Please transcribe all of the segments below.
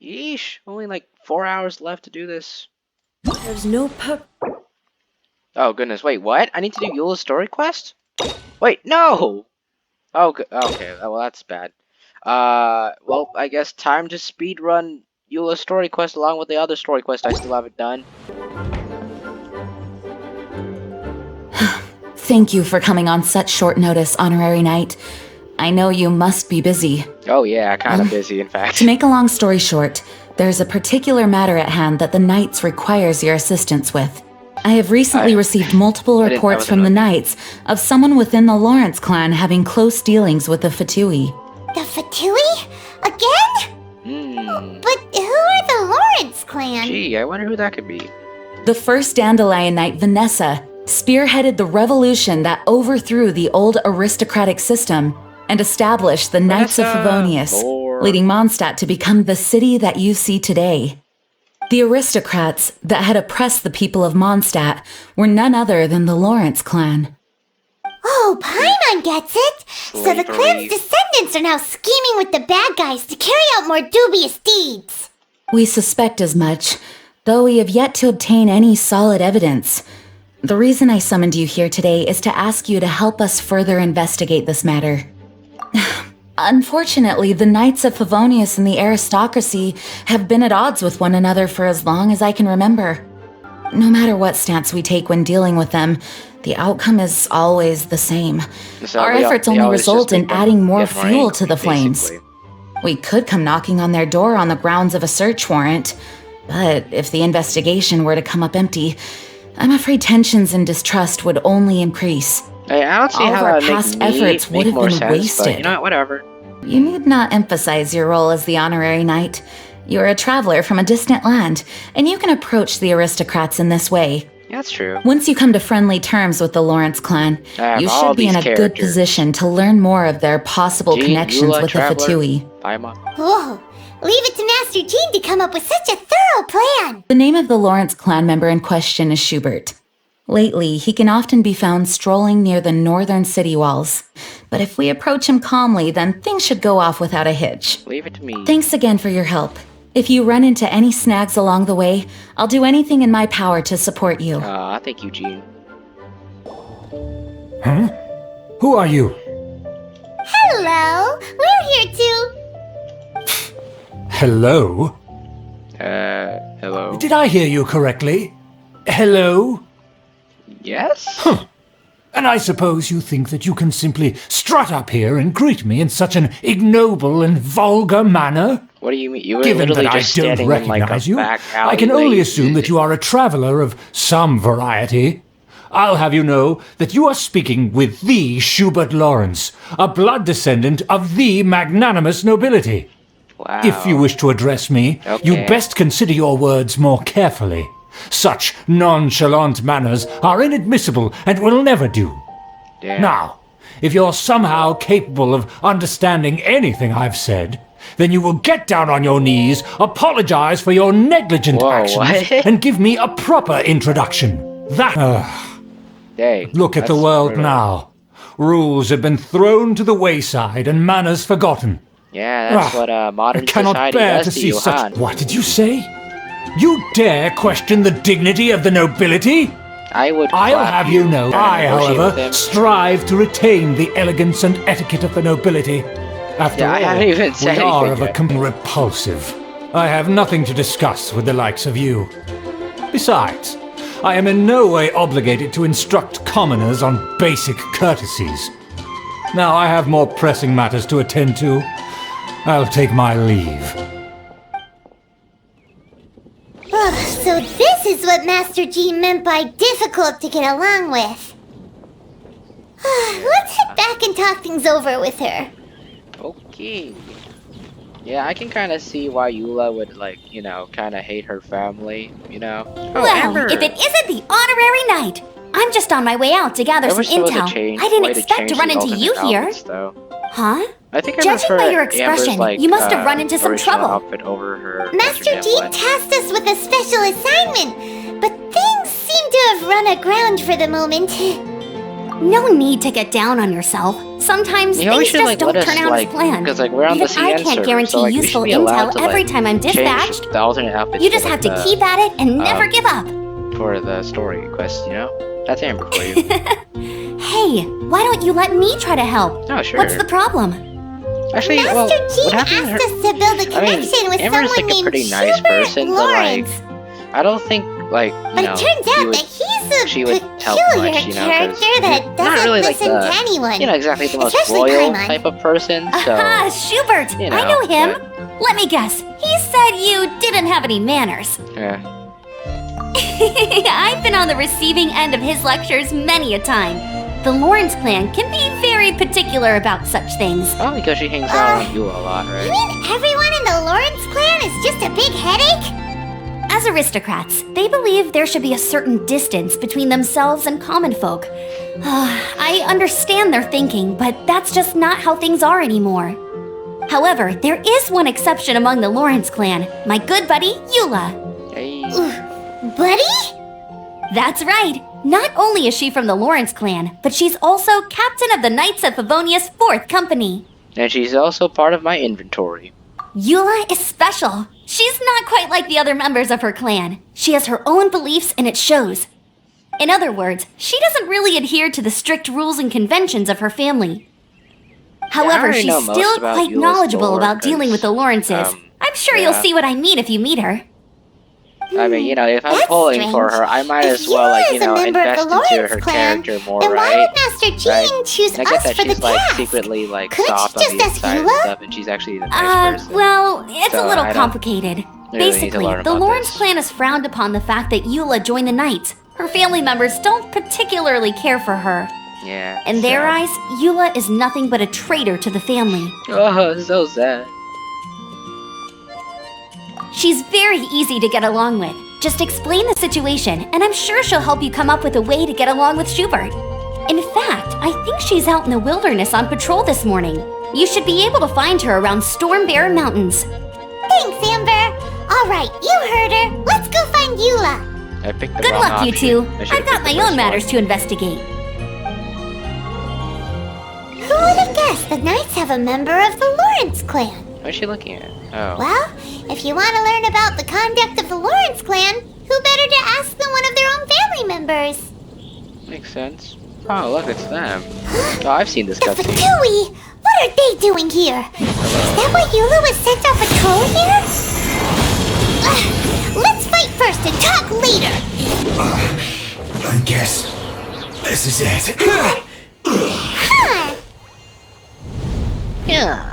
Yeesh, only like 4 hours left to do this. There's no Oh goodness, wait, what? I need to do Eula's story quest? Wait, no! Oh, okay, well that's bad. Well, I guess time to speedrun Eula's story quest along with the other story quest I still haven't done. Thank you for coming on such short notice, Honorary Knight. I know you must be busy. Oh yeah, kinda busy in fact. To make a long story short, there's a particular matter at hand that the Knights requires your assistance with. I have recently received multiple reports from the Knights of someone within the Lawrence clan having close dealings with the Fatui. The Fatui? Again? But who are the Lawrence clan? Gee, I wonder who that could be. The first Dandelion Knight, Vanessa, spearheaded the revolution that overthrew the old aristocratic system and established the Knights of Favonius, leading Mondstadt to become the city that you see today. The aristocrats that had oppressed the people of Mondstadt were none other than the Lawrence clan. Oh, Paimon gets it! So the clan's descendants are now scheming with the bad guys to carry out more dubious deeds! We suspect as much, though we have yet to obtain any solid evidence. The reason I summoned you here today is to ask you to help us further investigate this matter. Unfortunately, the Knights of Favonius and the aristocracy have been at odds with one another for as long as I can remember. No matter what stance we take when dealing with them, the outcome is always the same. So our efforts only result in adding more fuel to the flames. We could come knocking on their door on the grounds of a search warrant, but if the investigation were to come up empty, I'm afraid tensions and distrust would only increase. Hey, I don't see all how of our that past efforts would have been wasted. But, you know what, whatever. You need not emphasize your role as the honorary knight. You're a traveler from a distant land, and you can approach the aristocrats in this way. Yeah, that's true. Once you come to friendly terms with the Lawrence clan, you should be in a good position to learn more of their possible connections with the Fatui. Whoa! Leave it to Master Jean to come up with such a thorough plan! The name of the Lawrence clan member in question is Schubert. Lately, he can often be found strolling near the northern city walls. But if we approach him calmly, then things should go off without a hitch. Leave it to me. Thanks again for your help. If you run into any snags along the way, I'll do anything in my power to support you. Thank you, Jean. Huh? Who are you? Hello! We're here too! Hello? Hello? Did I hear you correctly? Hello? Yes? Huh. And I suppose you think that you can simply strut up here and greet me in such an ignoble and vulgar manner? What do you mean? You were Given literally that I just don't standing recognize in, like, a you, back I can alleyway. only assume that you are a traveler of some variety. I'll have you know that you are speaking with the Schubert Lawrence, a blood descendant of the magnanimous nobility. Wow. If you wish to address me, you'd best consider your words more carefully. Such nonchalant manners are inadmissible and will never do. Damn. Now, if you're somehow capable of understanding anything I've said, then you will get down on your knees, apologize for your negligent actions, what? and give me a proper introduction. Dang, Look at the world now. Rules have been thrown to the wayside and manners forgotten. Yeah, that's what modern I cannot society bear does to see you, such. huh? What did you say? You dare question the dignity of the nobility? I'll have you know, I, however, strive to retain the elegance and etiquette of the nobility. After all, I haven't even said we are of anything a repulsive. I have nothing to discuss with the likes of you. Besides, I am in no way obligated to instruct commoners on basic courtesies. Now I have more pressing matters to attend to. I'll take my leave. So this is what Master Jean meant by difficult to get along with. Let's head back and talk things over with her. Okay. Yeah, I can kind of see why Eula would, like, you know, kind of hate her family, you know? Well, if it isn't the honorary knight! I'm just on my way out to gather some intel. I didn't expect to run into you here. Huh? I think Judging by your expression, you must have run into some trouble. Over her Master Jean tasked us with a special assignment, but things seem to have run aground for the moment. No need to get down on yourself. Sometimes things just don't turn out as planned. Because we're on the CN I can't guarantee so, useful intel every time I'm dispatched. The alternate outfits you just have to keep at it and never give up. For the story quest, you know? That's Amber for you. Hey, why don't you let me try to help? Oh, sure. What's the problem? Actually, Master Jean asked us to build a connection with Amber's someone like a pretty named nice person, Lawrence. but I don't think But it turns out that she he's would a help peculiar much, character that not doesn't really listen to anyone. exactly the most Especially loyal Paimon. type of person, so... Aha, Schubert! I know him! Let me guess, he said you didn't have any manners. Yeah. I've been on the receiving end of his lectures many a time. The Lawrence clan can be very particular about such things. Oh, because she hangs out on Eula a lot, right? You mean everyone in the Lawrence clan is just a big headache? As aristocrats, they believe there should be a certain distance between themselves and common folk. I understand their thinking, but that's just not how things are anymore. However, there is one exception among the Lawrence clan, my good buddy, Eula. Hey. Buddy? That's right. Not only is she from the Lawrence clan, but she's also captain of the Knights of Favonia's 4th company. And she's also part of my inventory. Eula is special. She's not quite like the other members of her clan. She has her own beliefs and it shows. In other words, she doesn't really adhere to the strict rules and conventions of her family. However, she's still quite knowledgeable about dealing with the Lawrences. I'm sure you'll see what I mean if you meet her. I mean, if I'm pulling for her, I might as well, invest into her character more, then right? Why would Master Jean choose I get us that for she's, the task? secretly, Couldn't soft she on the just ask inside and Eula? stuff, and she's actually the nice person. Well, it's So a little I don't complicated. really need to Basically, learn the about Lawrence this. clan has frowned upon the fact that Eula joined the Knights. Her family members don't particularly care for her. Yeah. In their sad. eyes, Eula is nothing but a traitor to the family. Oh, so sad. She's very easy to get along with. Just explain the situation, and I'm sure she'll help you come up with a way to get along with Schubert. In fact, I think she's out in the wilderness on patrol this morning. You should be able to find her around Storm Bear Mountains. Thanks, Amber. All right, you heard her. Let's go find Eula. I picked the Good wrong luck, you option. two. I should've I've got picked the my own first matters one. to investigate. Who would have guessed the Knights have a member of the Lawrence clan? What is she looking at? Oh. Well, if you want to learn about the conduct of the Lawrence clan, who better to ask than one of their own family members? Makes sense. Oh, look, it's them. Oh, I've seen this The cutscene. Fatui! What are they doing here? Is that why Eula was sent on patrol here? Let's fight first and talk later! I guess this is it. Huh. Yeah.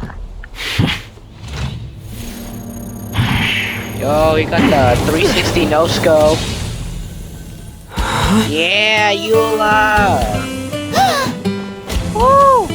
Yo, you got the 360 no scope. Yeah, Eula! Woo!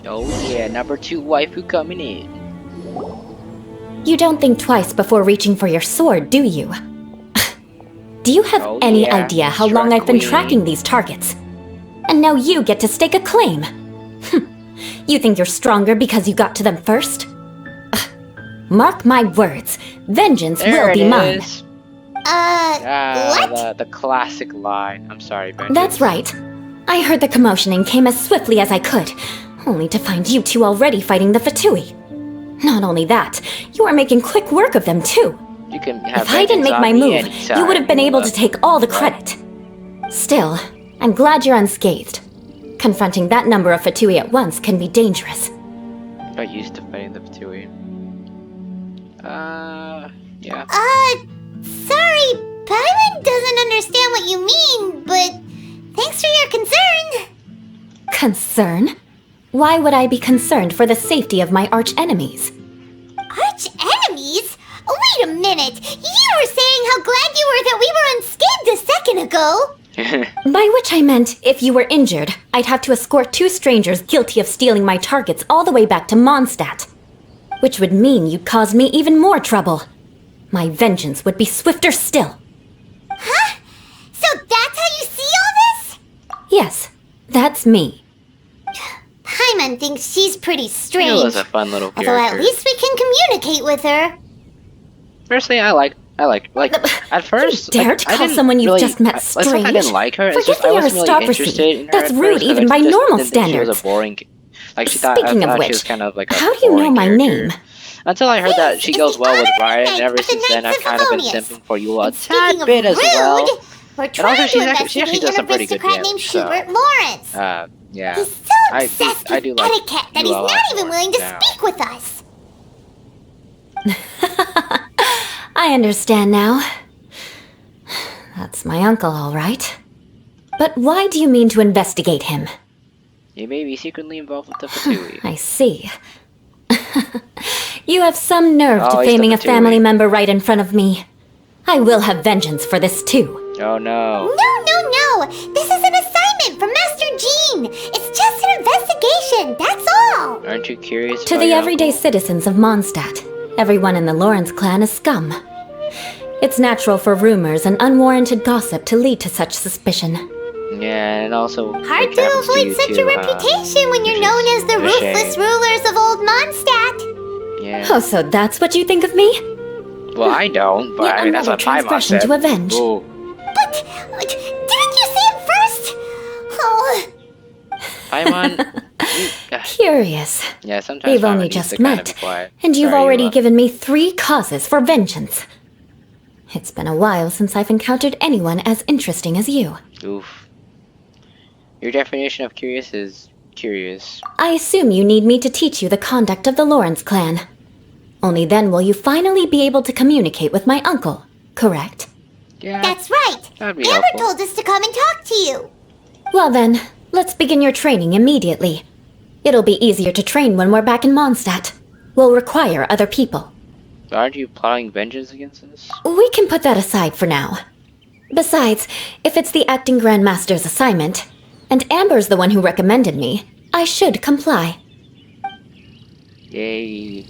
Oh yeah, number 2 waifu coming in. You don't think twice before reaching for your sword, do you? Do you have Oh, any yeah, idea how long I've been tracking these targets? And now you get to stake a claim. You think you're stronger because you got to them first? Mark my words, vengeance will be mine. What? The classic line. I'm sorry, Ben. That's right. I heard the commotion and came as swiftly as I could, only to find you two already fighting the Fatui. Not only that, you are making quick work of them too. You can have If I didn't make my move, you would have been able to take all the credit. Still, I'm glad you're unscathed. Confronting that number of Fatui at once can be dangerous. Not used to fighting the Fatui. Yeah. Sorry, Paimon doesn't understand what you mean, but thanks for your concern. Concern? Why would I be concerned for the safety of my arch-enemies? Arch-enemies? Wait a minute! You were saying how glad you were that we were unscathed a second ago! By which I meant, if you were injured, I'd have to escort 2 strangers guilty of stealing my targets all the way back to Mondstadt. which would mean you'd cause me even more trouble. My vengeance would be swifter still. Huh? So that's how you see all this? Yes, that's me. Paimon thinks she's pretty strange. Eula's a fun little character. Although at least we can communicate with her. Personally, I like at first. You dare like, to I call didn't someone you've really, just met it's not strange? I didn't like her. It's Forget just I the wasn't really aristocracy. interested in her That's at rude first, even I by just normal didn't think she was standards. a boring. Like she thought, Speaking I of thought which, she was kind of like a how do you know boring my character. name? Until I heard that she This goes is the well with honorary Ryan, and knight ever of the since then I've Knights of kind of been Favonius. simping for Eula a And speaking tad of bit as well. rude, we're also trying to she investigate actually does an some pretty good aristocrat named damage, so, Schubert Lawrence. Yeah. He's so obsessed I do with like etiquette that he's Eula a lot not even more willing to now. speak with us. I understand now. That's my uncle, all right. But why do you mean to investigate him? You may be secretly involved with the Fatui. I see. You have some nerve Oh, to he's the faming a Fatui. family member right in front of me. I will have vengeance for this too. Oh no. No. This is an assignment from Master Jean. It's just an investigation, that's all. Aren't you curious To about the your everyday uncle? citizens of Mondstadt, everyone in the Lawrence clan is scum. It's natural for rumors and unwarranted gossip to lead to such suspicion. Yeah, and also Hard it to happens avoid you such too, a reputation when you're which known is as the a ruthless shame. rulers of old Mondstadt. Yeah. Oh, so that's what you think of me? Well, I don't, but I mean that's Another what Paimon transgression said. to avenge. Ooh. But didn't you say it first? Oh, Paimon. Curious. Yeah, sometimes We've Paimon only needs just to kind of met, be quiet. and you've Sorry, already Eula. given me 3 causes for vengeance. It's been a while since I've encountered anyone as interesting as you. Oof. Your definition of curious is curious. I assume you need me to teach you the conduct of the Lawrence clan. Only then will you finally be able to communicate with my uncle, correct? Yeah. that's right. That'd be Amber helpful. told us to come and talk to you. Well then, let's begin your training immediately. It'll be easier to train when we're back in Mondstadt. We'll require other people. Aren't you plotting vengeance against us? We can put that aside for now. Besides, if it's the acting Grandmaster's assignment, and Amber's the one who recommended me, I should comply. Yay.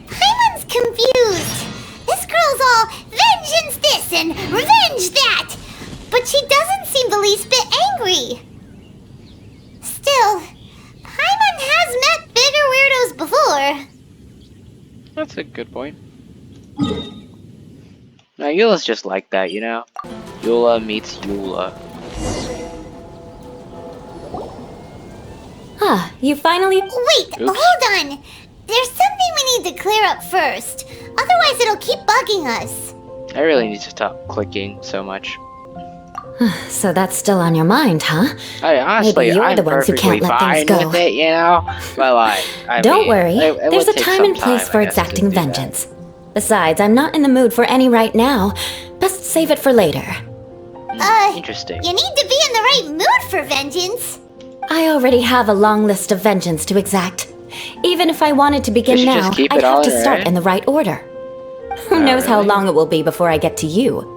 Paimon's confused. This girl's all vengeance this and revenge that. But she doesn't seem the least bit angry. Still, Paimon has met bigger weirdos before. That's a good point. Now, Eula's just like that, you know? Eula meets Eula. Ah, you finally... Wait, Oops. hold on. There's something we need to clear up first. Otherwise, it'll keep bugging us. I really need to stop clicking so much. So that's still on your mind, huh? Honestly, Maybe you're I'm the ones who perfectly can't let things fine go. with it, you know? But like, Don't mean, worry, it there's would a take time some and place time, for I guess, to exacting do that. vengeance. Besides, I'm not in the mood for any right now. Best save it for later. Interesting. You need to be in the right mood for vengeance. I already have a long list of vengeance to exact. Even if I wanted to We begin should now, just keep I'd it all have to in, start right? in the right order. Who knows how really? long it will be before I get to you?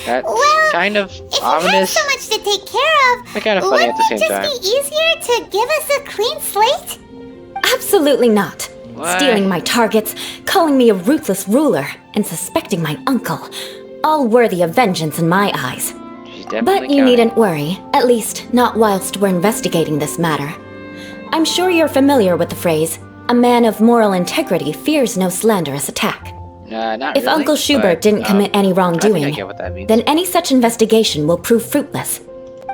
That's Well, kind of If you have ominous. so much to take care of, But kind of funny at wouldn't the it same just time. be easier to give us a clean slate? Absolutely not. What? Stealing my targets, calling me a ruthless ruler, and suspecting my uncle. All worthy of vengeance in my eyes. She's definitely But you counting. needn't worry, at least not whilst we're investigating this matter. I'm sure you're familiar with the phrase, a man of moral integrity fears no slanderous attack. Not If really, Uncle Schubert but, didn't commit any I think wrongdoing, I get what that means. then any such investigation will prove fruitless.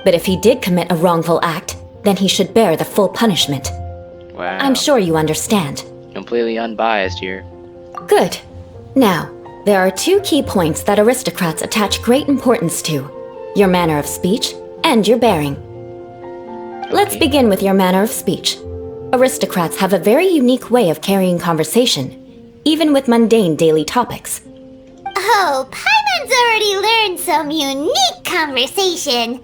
But if he did commit a wrongful act, then he should bear the full punishment. Wow. I'm sure you understand. Completely unbiased here. Good. Now, there are 2 key points that aristocrats attach great importance to. Your manner of speech and your bearing. Let's Okay. begin with your manner of speech. Aristocrats have a very unique way of carrying conversation, even with mundane daily topics. Oh, Paimon's already learned some unique conversation.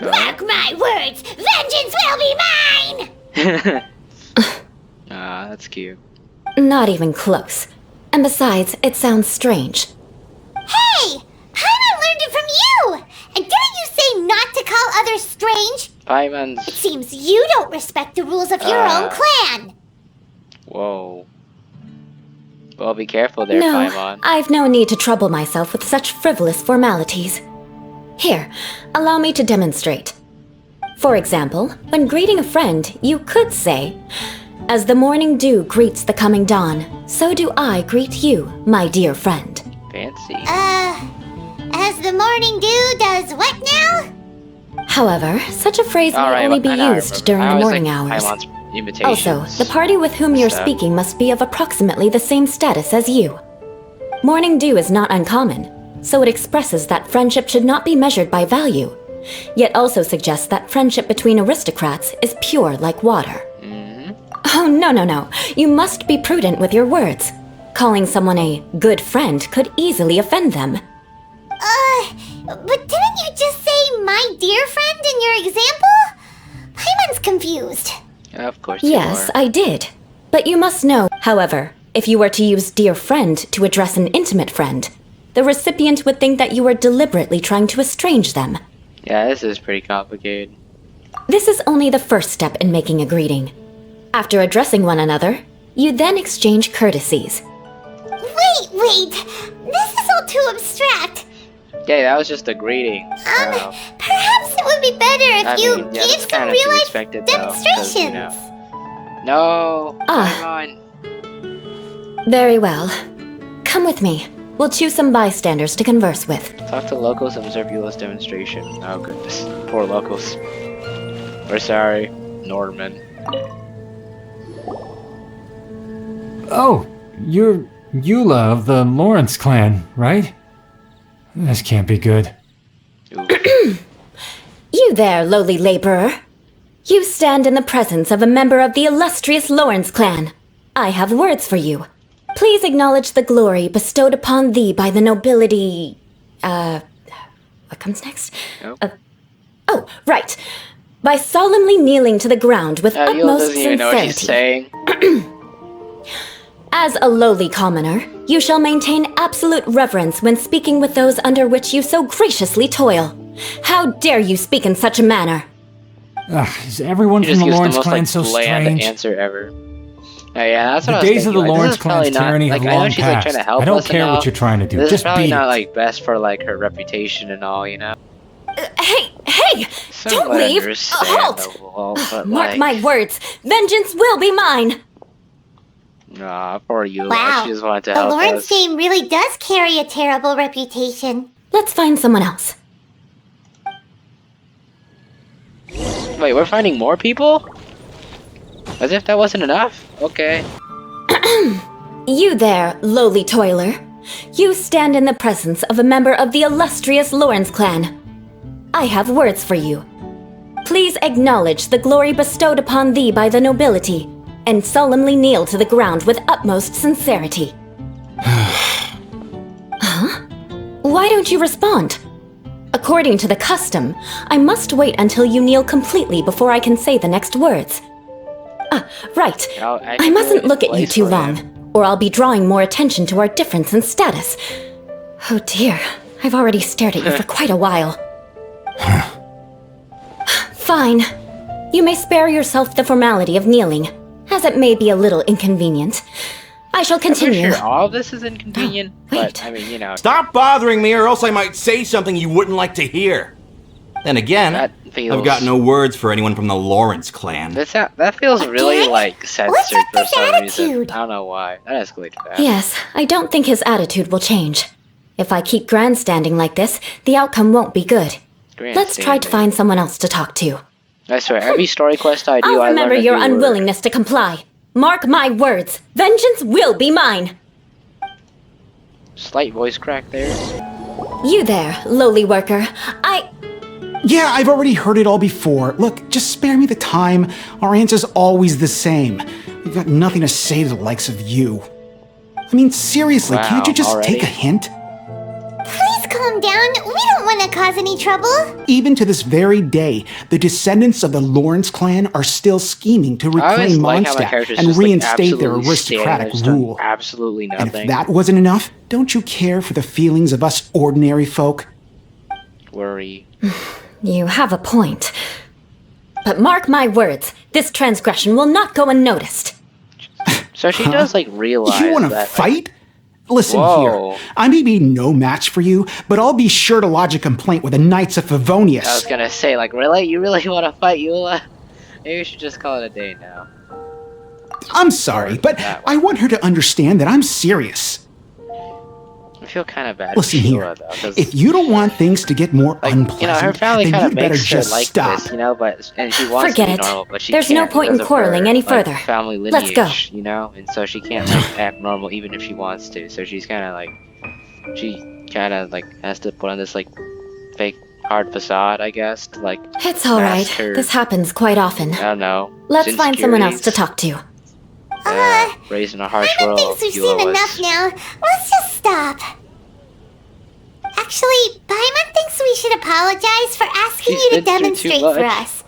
Mark my words, vengeance will be mine! Ah, that's cute. Not even close. And besides, it sounds strange. Hey! Paimon learned it from you! And didn't you say not to call others strange? Paimon's... It seems you don't respect the rules of your own clan. Whoa. Well, be careful there, No, Paimon. I've no need to trouble myself with such frivolous formalities. Here, allow me to demonstrate. For example, when greeting a friend, you could say, "As the morning dew greets the coming dawn, so do I greet you, my dear friend." Fancy. As the morning dew does what now? However, such a phrase may only be used during the morning hours. Also, the party with whom you're speaking must be of approximately the same status as you. Morning dew is not uncommon, so it expresses that friendship should not be measured by value, yet also suggests that friendship between aristocrats is pure like water. Oh, no. You must be prudent with your words. Calling someone a good friend could easily offend them. But didn't you just say my dear friend in your example? Paimon's confused. Of course you Yes, are. I did. But you must know, however, if you were to use dear friend to address an intimate friend, the recipient would think that you were deliberately trying to estrange them. Yeah, this is pretty complicated. This is only the first step in making a greeting. After addressing one another, you then exchange courtesies. Wait. This is all too abstract. Yeah, that was just a greeting. Perhaps it would be better if you gave some real-life demonstrations. No, Ah. come on. Very well. Come with me. We'll choose some bystanders to converse with. Talk to locals and observe Eula's demonstration. Oh goodness, poor locals. We're sorry, Norman. Oh, you're Eula of the Lawrence clan, right? This can't be good. You there, lowly laborer. You stand in the presence of a member of the illustrious Lawrence clan. I have words for you. Please acknowledge the glory bestowed upon thee by the nobility... What comes next? Oh, right. By solemnly kneeling to the ground with Eula utmost doesn't even know what she's sincerity. saying. As a lowly commoner, you shall maintain absolute reverence when speaking with those under which you so graciously toil. How dare you speak in such a manner? Is everyone She from just the gives Lawrence the most clan so bland strange? answer ever. Oh, yeah, that's what The I was days of the thinking. Like, Lawrence this is probably clan's not, tyranny like, have I know long she's like trying to passed. help I don't us and care all. what you're trying to do. This Just is probably beat not it. like best for like her reputation and all, you know. Hey! Don't Somewhat leave! Halt! understandable, but Mark like, my words, vengeance will be mine! Nah, poor Eula. Wow, She just wanted to the help Lawrence us. name really does carry a terrible reputation. Let's find someone else. Wait, we're finding more people? As if that wasn't enough? Okay. You there, lowly toiler. You stand in the presence of a member of the illustrious Lawrence clan. I have words for you. Please acknowledge the glory bestowed upon thee by the nobility, and solemnly kneel to the ground with utmost sincerity. Huh? Why don't you respond? According to the custom, I must wait until you kneel completely before I can say the next words. Right. I mustn't look at you too long, or I'll be drawing more attention to our difference in status. Oh dear, I've already stared at you for quite a while. Fine. You may spare yourself the formality of kneeling, as it may be a little inconvenient. I shall continue. I'm sure all of this is inconvenient, wait. but I mean, you know. Stop bothering me, or else I might say something you wouldn't like to hear. Then again, That feels... I've got no words for anyone from the Lawrence clan. That feels really, Again? like, censored What's with for this some reason. attitude? I don't know why. That escalated fast. Yes, I don't think his attitude will change. If I keep grandstanding like this, the outcome won't be good. Let's try to Grandstanding. find someone else to talk to. I swear, every story quest I do, I'll I remember learn a your new word. unwillingness to comply. Mark my words, vengeance will be mine. Slight voice crack there. You there, lowly worker. Yeah, I've already heard it all before. Look, just spare me the time. Our answer's always the same. We've got nothing to say to the likes of you. I mean, seriously, Wow, can't you just already? take a hint? Please calm down. We don't want to cause any trouble. Even to this very day, the descendants of the Lawrence clan are still scheming to I always reclaim like how my Mondstadt characters and just, like, reinstate their absolutely stand aristocratic there, just doing rule. absolutely And nothing. if that wasn't enough, don't you care for the feelings of us ordinary folk? Worry. You have a point. But mark my words, this transgression will not go unnoticed. So she does, like, realize You want to that, fight? Listen Whoa. here. I may be no match for you, but I'll be sure to lodge a complaint with the Knights of Favonius. I was gonna say, like, really? You really want to fight Eula? Maybe we should just call it a day now. I'm sorry, but I want her to understand that I'm serious. I feel kind of bad Listen for here. Eula, though, 'cause, If you don't want things to get more like, unpleasant, you know, her family then kind of you'd better makes her just like stop. this, you know, and she wants Forget to it. be normal, but she There's can't no point in because of quarreling her, any like, further. family lineage, Let's go. you know, and so she can't, like, act normal even if she wants to, so she's kind of, like, has to put on this, like, fake hard facade, I guess, to, like, It's alright. mask her, This happens quite often. I don't know. Let's find someone else to talk to. Raised in a harsh Paimon world. thinks we've Eula seen was- enough now. Let's just stop. Actually, Paimon thinks we should apologize for asking She's you to been through too demonstrate for much. us.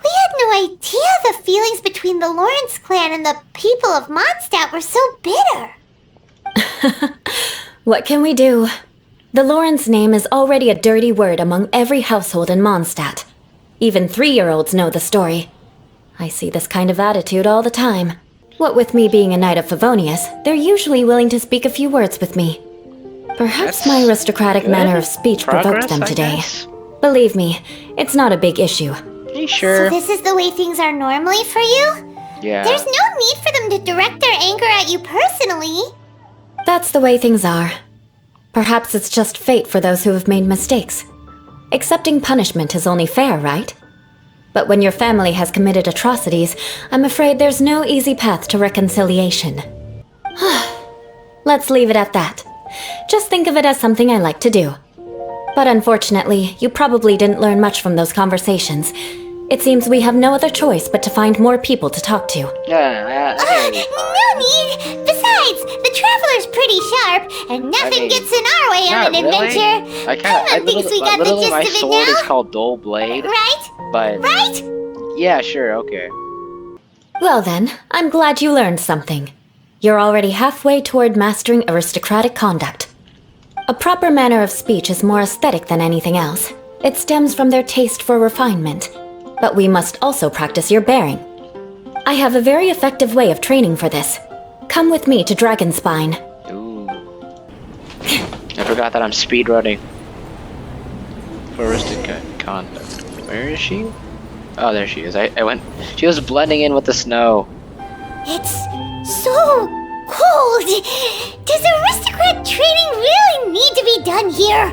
We had no idea the feelings between the Lawrence clan and the people of Mondstadt were so bitter. What can we do? The Lawrence name is already a dirty word among every household in Mondstadt. Even 3-year-olds know the story. I see this kind of attitude all the time. What with me being a Knight of Favonius, they're usually willing to speak a few words with me. Perhaps That's my aristocratic good manner of speech provoked progress, them I today. guess. Believe me, it's not a big issue. Are you sure? So this is the way things are normally for you? Yeah. There's no need for them to direct their anger at you personally. That's the way things are. Perhaps it's just fate for those who have made mistakes. Accepting punishment is only fair, right? But when your family has committed atrocities, I'm afraid there's no easy path to reconciliation. Let's leave it at that. Just think of it as something I like to do. But unfortunately, you probably didn't learn much from those conversations. It seems we have no other choice but to find more people to talk to. Yeah, I think No need! Besides, the Traveler's pretty sharp, and nothing mean, gets in our way on an not really. adventure. I Paimon thinks we got the literally, my gist of it sword is now. called Dull Blade, Right? but Right? yeah, sure, okay. Well then, I'm glad you learned something. You're already halfway toward mastering aristocratic conduct. A proper manner of speech is more aesthetic than anything else. It stems from their taste for refinement. But we must also practice your bearing. I have a very effective way of training for this. Come with me to Dragonspine. Ooh. I forgot that I'm speedrunning. For aristocratic conduct. Where is she? Oh, there she is. I went. She was blending in with the snow. It's so cold. Does aristocrat training really need to be done here?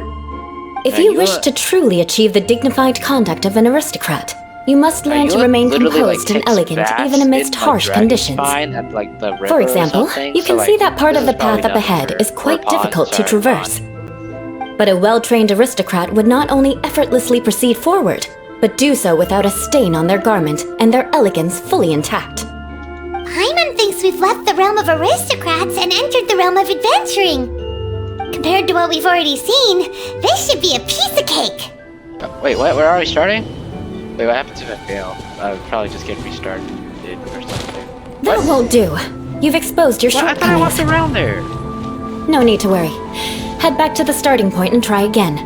If Now, you you wish are- to truly achieve the dignified conduct of an aristocrat, you must learn to Eula remain literally, like, composed and takes elegant baths even amidst in, harsh like, conditions. Dragonspine at, like, the river For or example, something, you so, can like, see that part this of the is probably path up nothing ahead for- is or quite pond, difficult to sorry, traverse. pond. But a well-trained aristocrat would not only effortlessly proceed forward, but do so without a stain on their garment and their elegance fully intact. Paimon thinks we've left the realm of aristocrats and entered the realm of adventuring. Compared to what we've already seen, this should be a piece of cake. Wait, what? We're already starting? Wait, what happens if I fail? I would probably just get restarted or something. That What? won't do. You've exposed your What? I thought I shortcomings. walked around there. No need to worry. Head back to the starting point and try again.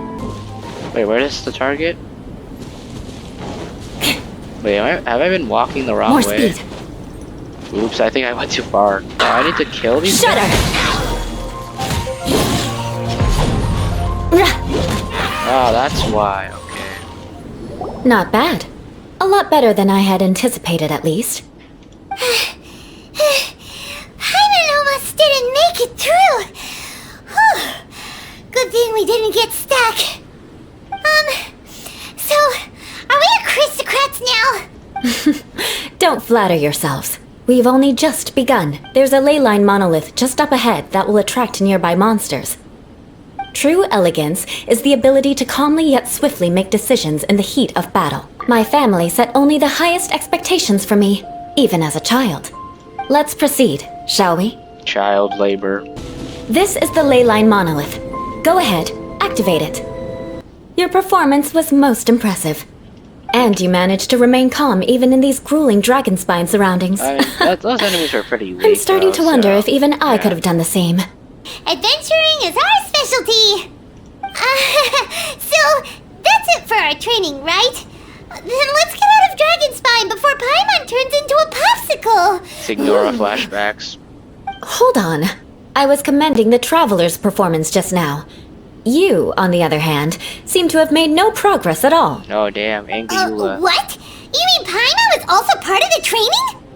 Wait, where is the target? Wait, have I been walking the wrong More way? speed. Oops, I think I went too far. Oh, I need to kill these Shudder! guys? Oh, that's why, okay. Not bad. A lot better than I had anticipated, at least. Paimon almost didn't make it through. Whew. Good thing we didn't get stuck. So, are we aristocrats now? Don't flatter yourselves. We've only just begun. There's a ley line monolith just up ahead that will attract nearby monsters. True elegance is the ability to calmly yet swiftly make decisions in the heat of battle. My family set only the highest expectations for me, even as a child. Let's proceed, shall we? Child labor. This is the ley line monolith. Go ahead, activate it. Your performance was most impressive. And you managed to remain calm even in these grueling Dragonspine surroundings. I mean, those enemies were pretty weak. I'm starting to though, wonder so, if even I yeah. could have done the same. Adventuring is our specialty. So, that's it for our training, right? Then let's get out of of dragon spine before Paimon turns into a popsicle. Signora flashbacks. Hold on. I was commending the Traveler's performance just now. You, on the other hand, seem to have made no progress at all. Oh damn, angry Eula. What? You mean Paimon was also part of the training?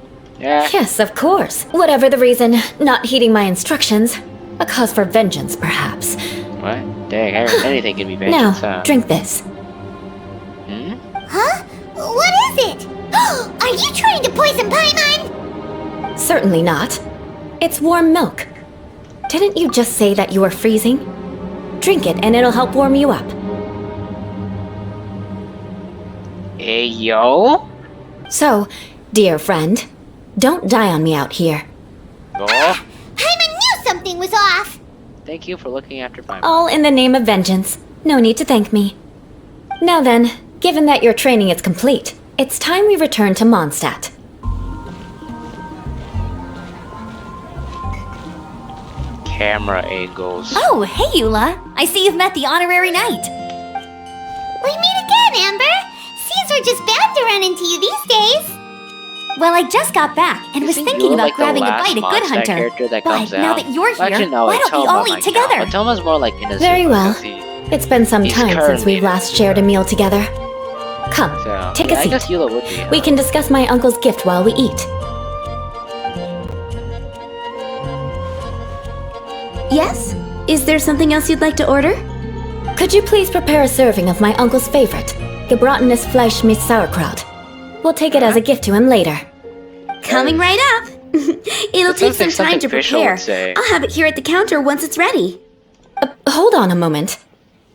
Yeah. Yes, of course. Whatever the reason, not heeding my instructions. A cause for vengeance, perhaps. What? Dang, anything can be vengeance, Now, huh? drink this. Huh? What is it? Are you trying to poison Paimon? Certainly not. It's warm milk. Didn't you just say that you were freezing? Drink it and it'll help warm you up. Hey, yo? So, dear friend, don't die on me out here. Oh, Paimon knew something was off. thank you for looking after my All in the name of vengeance. No need to thank me. Now then, given that your training is complete, it's time we return to Mondstadt. camera angles. Oh, hey, Eula. I see you've met the honorary knight. We meet again, Amber. Seems we're just bound to run into you these days. Well, I just got back and was Isn't thinking Eula about like the grabbing a last bite at Good Mondstadt Hunter. character that But comes now out? that you're Well, here, actually, no, why wait, don't we Toma all eat might together? count, but Toma's more like innocent. Very well. because he- It's been some He's time since currently we've last shared a meal together. Come, So, take yeah, a I guess seat. Eula would be. We can discuss my uncle's gift while we eat. Yes? Is there something else you'd like to order? Could you please prepare a serving of my uncle's favorite, gebratenes Fleisch mit Sauerkraut? We'll take it as a gift to him later. Coming right up. It'll That take sounds some like time something to Fischl prepare. would say. I'll have it here at the counter once it's ready. Hold on a moment.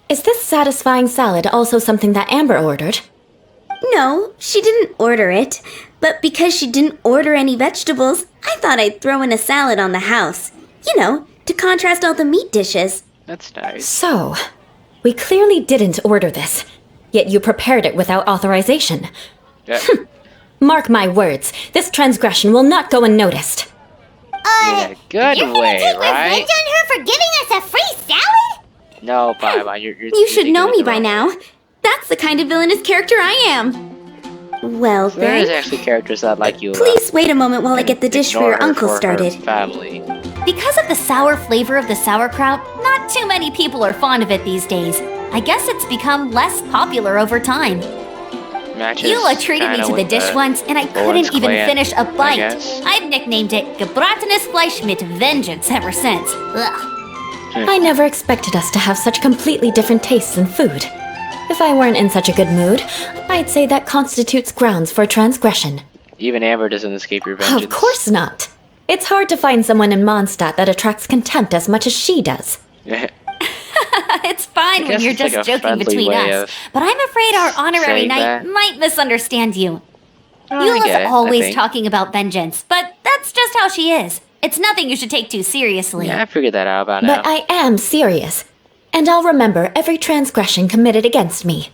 Is this satisfying salad also something that Amber ordered? No, she didn't order it. But because she didn't order any vegetables, I thought I'd throw in a salad on the house. You know, to contrast all the meat dishes. That's nice. So, we clearly didn't order this, yet you prepared it without authorization. Yeah. Mark my words, this transgression will not go unnoticed. In a good You're gonna way, take right? revenge on her for giving us a free salad? No, Paimon, you're You should thinking know of me the by wrong- now. That's the kind of villainous character I am. Well There is then, actually characters that like you. please wait a moment while I get the dish for your uncle Her started. family. Because of the sour flavor of the sauerkraut, not too many people are fond of it these days. I guess it's become less popular over time. Matches Eula treated me kinda to the with dish once, and I Lawrence couldn't even clan, finish a I bite. guess. I've nicknamed it gebratenes Fleisch mit Vengeance ever since. Ugh. I never expected us to have such completely different tastes in food. If I weren't in such a good mood, I'd say that constitutes grounds for transgression. Even Amber doesn't escape your vengeance. Of course not. It's hard to find someone in Mondstadt that attracts contempt as much as she does. It's fine when guess you're it's like just a joking friendly between way us, of but I'm afraid our honorary saying knight that. might misunderstand you. Oh, I get it, Eula's I always think. talking about vengeance, but that's just how she is. It's nothing you should take too seriously. Yeah, I figured that out by now. But I am serious. And I'll remember every transgression committed against me.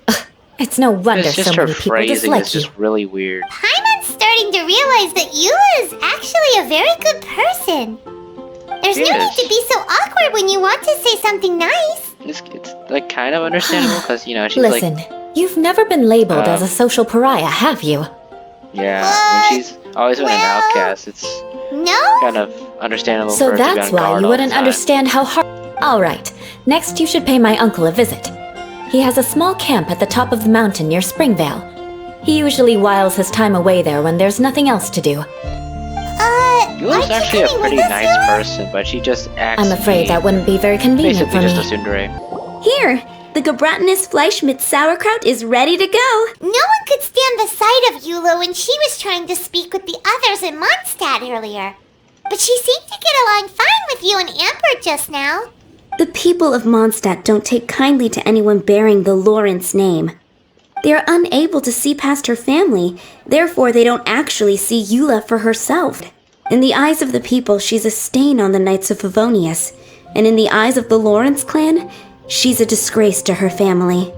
Ugh, it's no wonder It's so just her many people phrasing dislike is you. just really weird. Paimon's starting to realize that Eula is actually a very good person. There's no Yes. need to be so awkward when you want to say something nice. It's like kind of understandable because you know she's Listen, like you've never been labeled as a social pariah, have you? yeah What? when she's always been an Well- outcast. It's No? kind of understandable. for So her to be that's on why guard you all wouldn't the time. understand how hard. Alright, next you should pay my uncle a visit. He has a small camp at the top of the mountain near Springvale. He usually whiles his time away there when there's nothing else to do. Eula's aren't you actually a coming pretty with us, nice Eula? person, but she just acts. I'm afraid mean. that wouldn't be very convenient Basically for just me. a tsundere. Here, the gebratenes Fleisch mit Sauerkraut is ready to go. No one could stand the sight of Eula when she was trying to speak with the others in Mondstadt earlier. But she seemed to get along fine with you and Amber just now. The people of Mondstadt don't take kindly to anyone bearing the Lawrence name. They are unable to see past her family, therefore they don't actually see Eula for herself. In the eyes of the people, she's a stain on the Knights of Favonius, and in the eyes of the Lawrence clan, she's a disgrace to her family.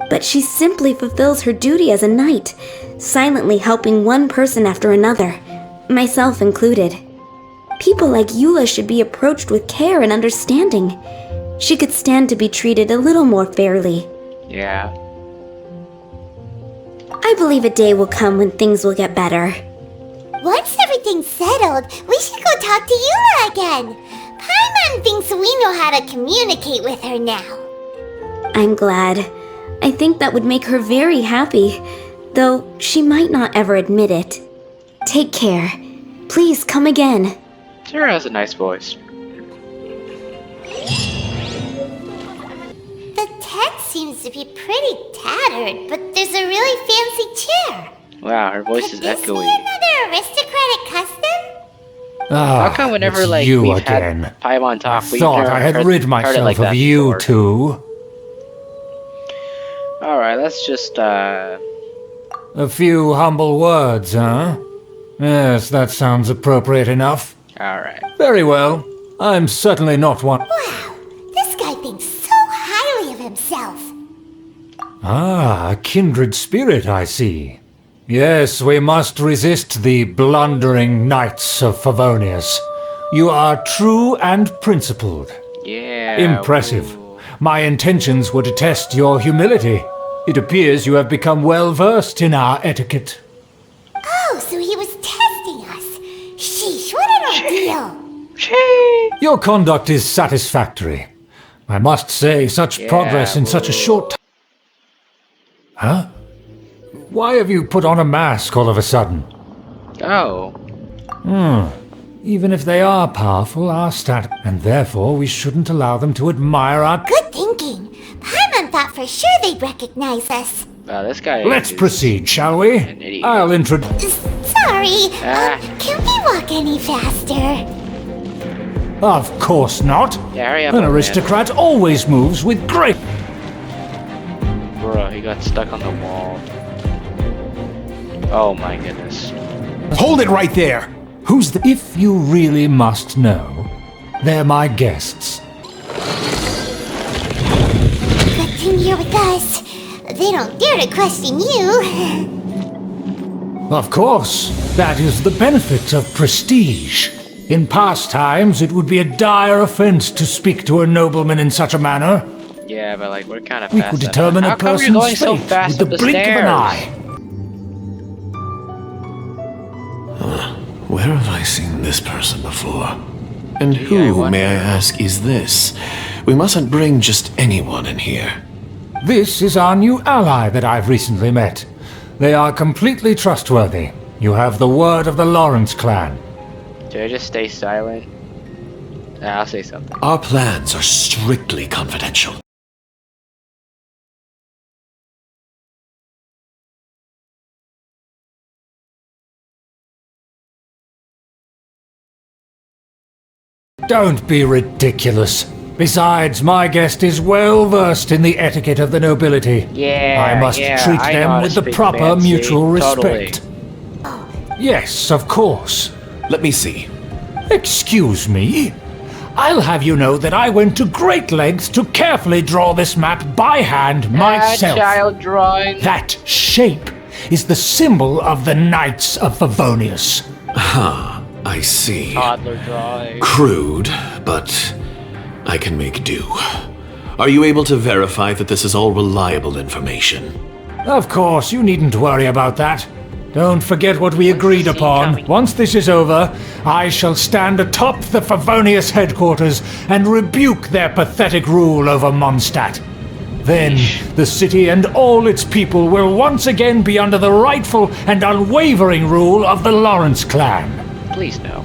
But she simply fulfills her duty as a knight, silently helping one person after another, myself included. People like Eula should be approached with care and understanding. She could stand to be treated a little more fairly. Yeah. I believe a day will come when things will get better. Once everything's settled, we should go talk to Eula again. Paimon thinks we know how to communicate with her now. I'm glad. I think that would make her very happy, though she might not ever admit it. Take care. Please come again. Sarah has a nice voice. The tent seems to be pretty tattered, but there's a really fancy chair. Wow, her voice Could is this be echoey. another aristocratic custom? Ah, How come whenever it's like you we've again. had Paimon talk, we've Thought never I had heard rid it myself like of that you before. two. Alright, let's just A few humble words, huh? Yes, that sounds appropriate enough. alright. Very well. I'm certainly not one. Wow, this guy thinks so highly of himself. Ah, a kindred spirit, I see. Yes, we must resist the blundering knights of Favonius. You are true and principled. Yeah. Impressive. ooh. My intentions were to test your humility. It appears you have become well versed in our etiquette. Oh, so he was testing us. Sheesh, what an ordeal. Your conduct is satisfactory. I must say, such progress in such a short time. Huh? Why have you put on a mask all of a sudden? Oh. Even if they are powerful, our and therefore we shouldn't allow them to admire our... Good thinking. Paimon thought for sure they'd recognize us. Wow, this guy Let's is proceed, shall we? an idiot. I'll introduce... Sorry, Ah. can we walk any faster? Of course not. Yeah, hurry up, An old man. aristocrat always moves with great... Bruh, he got stuck on the wall. Oh my goodness. Hold it right there! Who's the... If you really must know, they're my guests. Good thing you're with us. They don't dare to question you. Of course, that is the benefit of prestige. In past times, it would be a dire offense to speak to a nobleman in such a manner. Yeah, but like we're kind of We fast. could determine How a come person's you're going so fate fast with the up the blink of stairs? an eye. Where have I seen this person before? And I who, wonder. may I ask, is this? We mustn't bring just anyone in here. This is our new ally that I've recently met. They are completely trustworthy. You have the word of the Lawrence clan. Should I just stay silent? Nah, I'll say something. Our plans are strictly confidential. Don't be ridiculous. Besides, my guest is well versed in the etiquette of the nobility. Yeah, I must yeah, treat I know them how to with the speak proper fancy. mutual Totally. respect. Yes, of course. Let me see. Excuse me? I'll have you know that I went to great lengths to carefully draw this map by hand myself. Child drawing. That shape is the symbol of the Knights of Favonius. I see. Toddler drawing. Crude, but I can make do. Are you able to verify that this is all reliable information? Of course, you needn't worry about that. Don't forget what we agreed is he upon. coming? Once this is over, I shall stand atop the Favonius headquarters and rebuke their pathetic rule over Mondstadt. Then, the city and all its people will once again be under the rightful and unwavering rule of the Lawrence clan. Please no.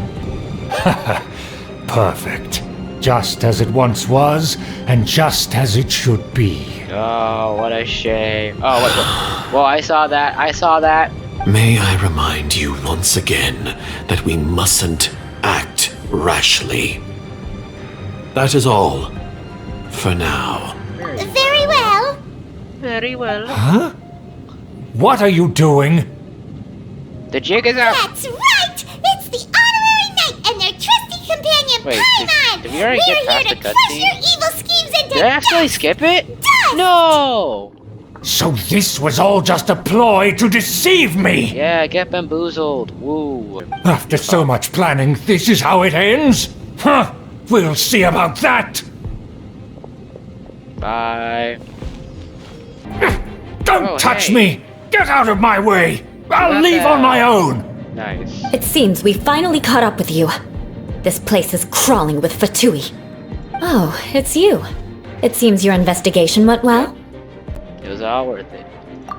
Perfect. Just as it once was, and just as it should be. Oh, what a shame. Oh, what? Well, I saw that. I saw that. May I remind you once again that we mustn't act rashly. That is all. For now. Very well. Very well. Huh? What are you doing? The jig is up. That's right. It's the honorary knight and their trusty companion Wait, Paimon. did we already We're get here past to the crush cutscene? your evil schemes into Did I actually dust. skip it? Dust. No. So this was all just a ploy to deceive me! Yeah, get bamboozled. Woo. After so much planning, this is how it ends? Huh! We'll see about that! Bye. Don't Oh, touch hey. me! Get out of my way! I'll leave on my own! Nice. It seems we finally caught up with you. This place is crawling with Fatui. Oh, it's you. It seems your investigation went well. It was all worth it.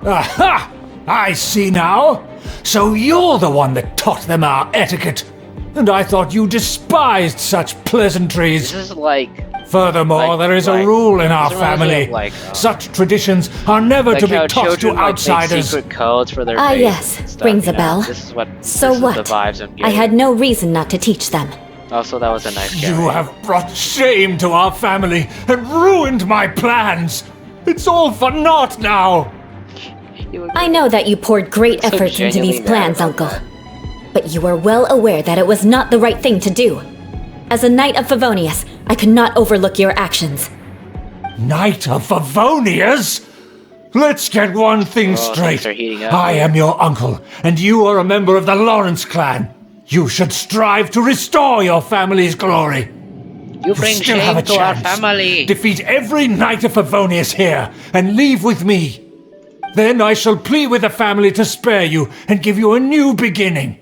Aha! I see now. So you're the one that taught them our etiquette. And I thought you despised such pleasantries. This is like... Furthermore, there is a rule in our this reminds me family. of, like, Such traditions are never like to be how taught to children, like, take outsiders. secret codes for their Ah, faith yes. and stuff, Rings you a know? bell. This is what. So this what? Is the vibes I'm I getting. had no reason not to teach them. Also, that was a nice guy. You have brought shame to our family and ruined my plans. It's all for naught now. I know that you poured great So efforts into these genuinely plans, mad about Uncle. that. But you were well aware that it was not the right thing to do. As a Knight of Favonius, I could not overlook your actions. Knight of Favonius? Let's get one thing straight. things are heating up. I am your uncle, and you are a member of the Lawrence clan. You should strive to restore your family's glory. You bring still have shame a to our chance. family. Defeat every Knight of Favonius here, and leave with me. Then I shall plead with the family to spare you and give you a new beginning.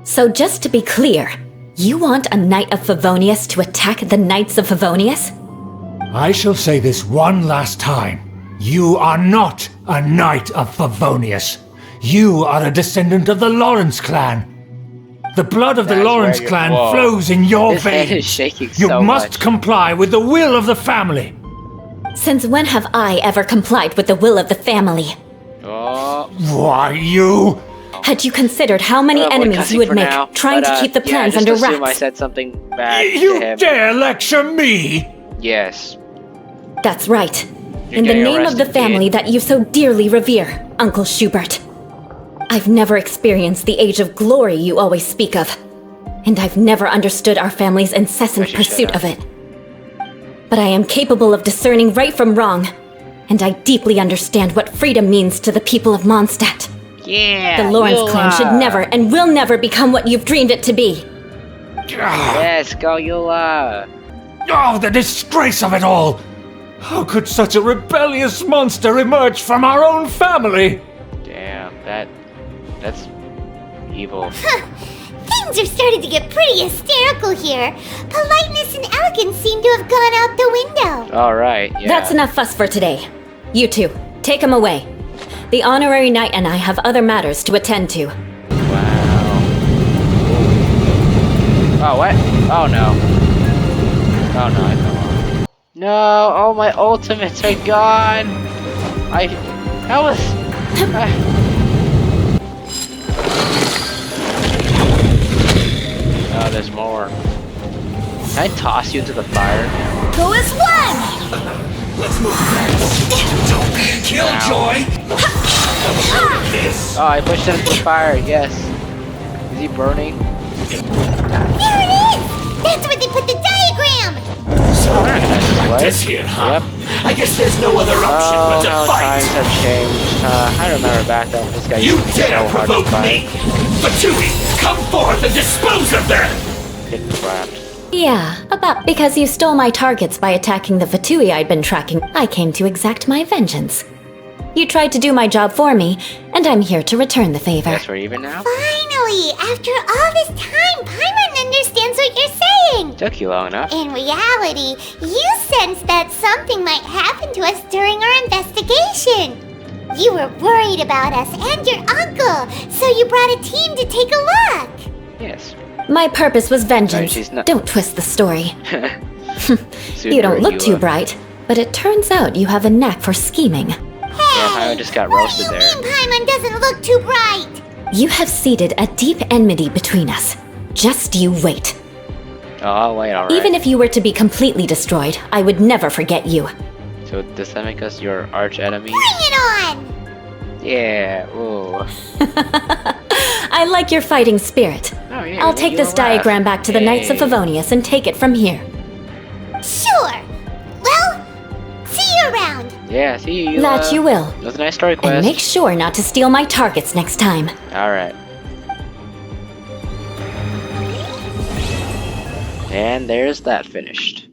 So just to be clear, you want a Knight of Favonius to attack the Knights of Favonius? I shall say this one last time. You are not a Knight of Favonius. You are a descendant of the Lawrence clan. The blood of the That's Lawrence where you're- clan Whoa. flows in your His head veins. is shaking You so must much. comply with the will of the family. Since when have I ever complied with the will of the family? Oh, Why, you... Had you considered how many we're enemies cussing you would for make now, trying but, to keep the yeah, plans just under assume I wraps? said something bad to You him. dare lecture me? Yes. That's right. You're In the getting name of the arrested, family kid. that you so dearly revere, Uncle Schubert. I've never experienced the age of glory you always speak of. And I've never understood our family's incessant I should pursuit shut of it. But I am capable of discerning right from wrong. And I deeply understand what freedom means to the people of Mondstadt. Yeah. The Lawrence Eula. clan should never and will never become what you've dreamed it to be. Yes, go Eula. Oh, the disgrace of it all! How could such a rebellious monster emerge from our own family? Damn, that's evil. Things are starting to get pretty hysterical here. Politeness and elegance seem to have gone out the window. All right. Yeah. That's enough fuss for today. You two, take him away. The honorary knight and I have other matters to attend to. Wow. Oh, what? Oh, no. Oh, no, I fell off. No, all my ultimates are gone. That was... Oh, there's more. Can I toss you into the fire? Who is one? Let's move fast. Don't be a killjoy. This. Oh, I pushed him into the fire, yes. Is he burning? There it is! That's where they put the diagram! So, What? this here, huh? Yep. I guess there's no other option Oh, but to how times fight. have changed. I remember back then this guy You used to be dare so hard to provoke fight. me! Fatui, come forth and dispose of them! Getting trapped. Yeah, about because you stole my targets by attacking the Fatui I'd been tracking, I came to exact my vengeance. You tried to do my job for me, and I'm here to return the favor. Guess we're even now? Finally! After all this time, Paimon understands what you're saying! Took you long enough. In reality, you sensed that something might happen to us during our investigation. You were worried about us and your uncle, so you brought a team to take a look. Yes. My purpose was vengeance. she's not- Don't twist the story. Soon You don't you're look Eula. too bright, but it turns out you have a knack for scheming. Yeah, Paimon just got roasted What there. do you mean Paimon doesn't look too bright? You have seeded a deep enmity between us. Just you wait. Oh, wait, alright. Even if you were to be completely destroyed, I would never forget you. So does that make us your arch enemy? Bring it on! Yeah, ooh. I like your fighting spirit. Oh, yeah, I'll you take make this Eula laugh. diagram back to the Knights of Yay. Favonius and take it from here. Sure. Well, see you around. Yeah, see you. That you will. It was a nice story And quest. make sure not to steal my targets next time. Alright. And there's that finished.